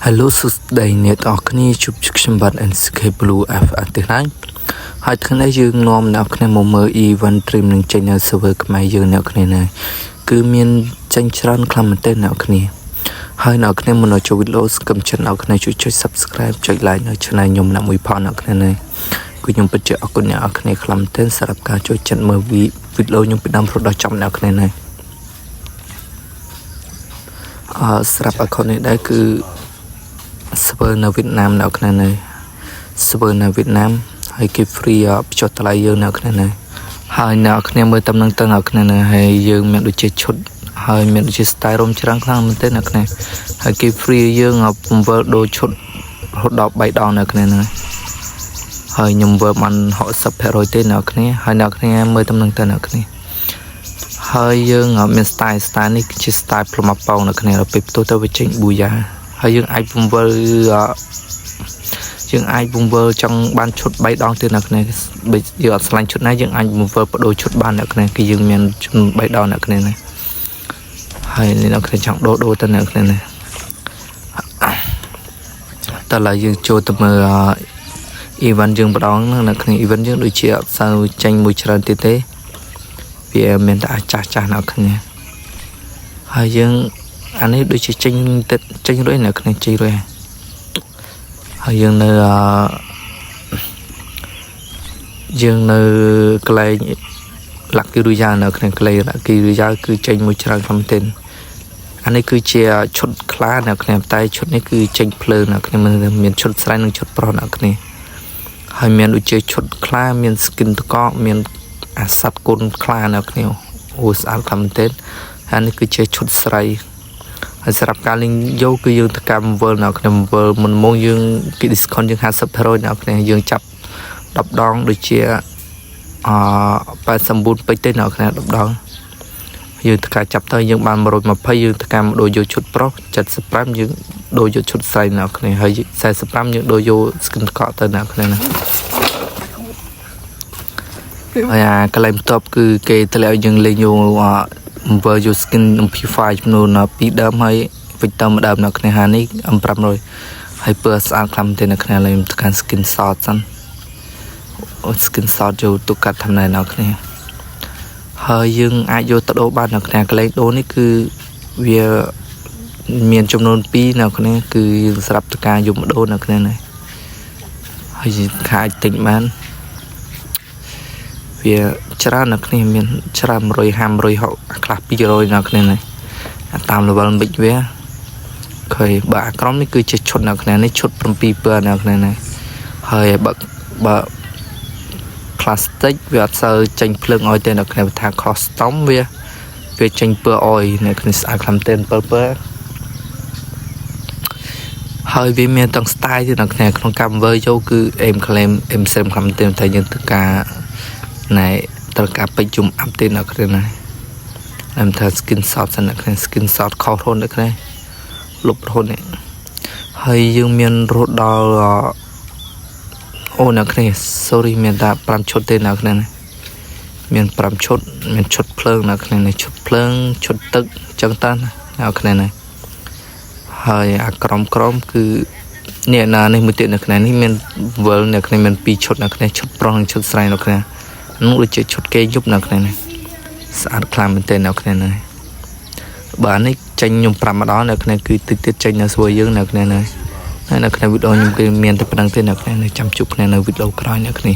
Hello, day net Orkney, Chupchiction Bad and Sky Blue F at the night. I can as you know, Naknemo even trimming China's work my young Naknene. Gumian Chanchran Clamate Nakney. Hi Naknemo no with loss, come chan Nakne, you subscribe, check line, China, Yum Namui Panakne. Could you put your Akune Akne Clamten, Sarapka, Chan movie with low Yum production Nakne. ស្រាប់អកនេះដែរគឺស្ពើនៅវៀតណាមនៅក្នុងនេះស្ពើនៅវៀតណាមហើយគេ free ចុះតម្លៃយើងនៅក្នុងនេះហើយនៅគ្នាមើលតំណឹងទៅនៅក្នុងនេះហើយយើងមានដូចជាឈុតហើយមានដូចជា style រំច្រើនខ្លាំងមែនទេនៅក្នុងហើយគេ free យើងបង្វិលដូរឈុតរហូតដល់3ដងនៅក្នុងនេះហើយខ្ញុំធ្វើបាន 60% ទេនៅគ្នាហើយនៅគ្នាមើលតំណឹងទៅនៅគ្នា ហើយយើងមាន style នេះគឺជា style ផ្លុំអប៉ោនៅគ្នាពេលផ្ទុះទៅវាចេញប៊ូយ៉ាហើយយើងអាចបង្វិលចង់បានឈុត3ដងទៀតនៅគ្នាបើយើងអត់ឆ្លាញ់ឈុតណាយើងអាចបង្វិលបដូរឈុតបាននៅគ្នាគឺយើងមានចំនួន3ដងនៅគ្នានេះហើយនៅគ្នាចង់ដូរទៅនៅគ្នានេះតើឡើយយើងចូលទៅមើល event យើងម្ដងនៅគ្នា event យើងដូចជាអត់សូវចេញមួយច្រើនទៀតទេ វាមានតែចាស់នៅគ្នាហើយយើងអានេះដូចជាចេញរួចនៅគ្នាចេញរួចហើយយើងនៅកន្លែង Lucky Royale នៅគ្នាកន្លែង Lucky Royale គឺចេញមួយច្រើនខ្លាំងមែនអានេះគឺជាឈុតខ្លានៅគ្នាតែឈុតនេះគឺចេញភ្លើងនៅគ្នាមានឈុតស្រែនិងឈុតប្រុសនៅគ្នាហើយមានដូចជាឈុតខ្លាមាន skin តកមាន អាសត្វគុណខ្លានៅគ្នាអូស្អាតខ្លាំងមែនទេហើយនេះគឺជាឈុតស្រីហើយសម្រាប់ការលេងយកគឺយើងទៅកម្មវិលនៅក្នុងវិលមុនមកយើងគេ discount យើង 50% នៅគ្នាយើងចាប់ 10 ដងដូចជា89ពេជ្រទេនៅគ្នា 10 ដងយើងទៅការចាប់ទៅយើងបាន 120 យើងទៅការដូរយកឈុតប្រុស 75 យើងដូរយកឈុតស្រីនៅគ្នាហើយ 45 យើងដូរយក skin កក់ទៅនៅគ្នាណា ហើយអាកន្លែងបន្ទាប់គឺគេតម្លាក់យើងលេងយក យក skin amplify ចំនួន 2 ដើមហើយវិចទៅមួយដើមនៅគ្នាហានេះ 500 ហើយពើស្អាតខ្លាំងទេនៅគ្នាលេងទៅកាន់ skin shot សិន skin shot យកទៅកាត់ថ្មនៅគ្នាហើយយើងអាចយកទៅដូរបាននៅគ្នាកន្លែងដូរនេះគឺវាមានចំនួន 2 នៅគ្នាគឺសម្រាប់ទៅការយកមកដូរនៅគ្នានេះហើយខាអាចទិញបាន វាច្រើននៅគ្នាមានច្រើន 150 160 ខ្លះ 200 នៅគ្នានេះតាម level មិនវាឃើញបើអាក្រមនេះគឺជាឈុតនៅគ្នានេះឈុត 7 ពើនៅគ្នានេះហើយបើ plastic វាអត់សូវចេញភ្លើងអោយទេនៅគ្នាថា custom វាចេញពើអោយនៅគ្នាស្អាតខ្លាំងទេ7 ពើហើយវាមានទាំង style ទៀតនៅគ្នាក្នុងកម្មវិលយកគឺ aim claim aim sim ខ្លាំងទេតែយើងទៅការ ណែត្រូវការពេជ្រជុំអាប់ទេនៅគ្នាណាខ្ញុំថា skin shot សិននៅគ្នា skin shot ខុសរហូតនៅគ្នាលុបរហូតនេះហើយយើងមានរហូតដល់អូនៅគ្នា sorry មានតែ 5 ឈុតទេនៅគ្នាមាន 5 ឈុតមានឈុតភ្លើងនៅគ្នានេះឈុតភ្លើងឈុតទឹកចឹងតានៅគ្នានេះហើយអាក្រមគឺនេះណានេះមួយទៀតនៅគ្នានេះមានវិលនៅគ្នាមាន 2 ឈុតនៅគ្នាឈុតប្រុសនិងឈុតស្រីនៅគ្នា នោះដូចជាឈុតគេយប់នៅគ្នានេះស្អាតខ្លាំងមែនទេនៅគ្នានេះបើនេះចេញខ្ញុំ 5 ម្ដងនៅគ្នាគឺទឹកទៀតចេញនៅស្រួយយើងនៅគ្នានេះហើយនៅគ្នាវីដេអូខ្ញុំគឺមានតែប៉ុណ្្នឹងទេនៅគ្នាចាំជួបគ្នានៅវីដេអូក្រោយនៅគ្នា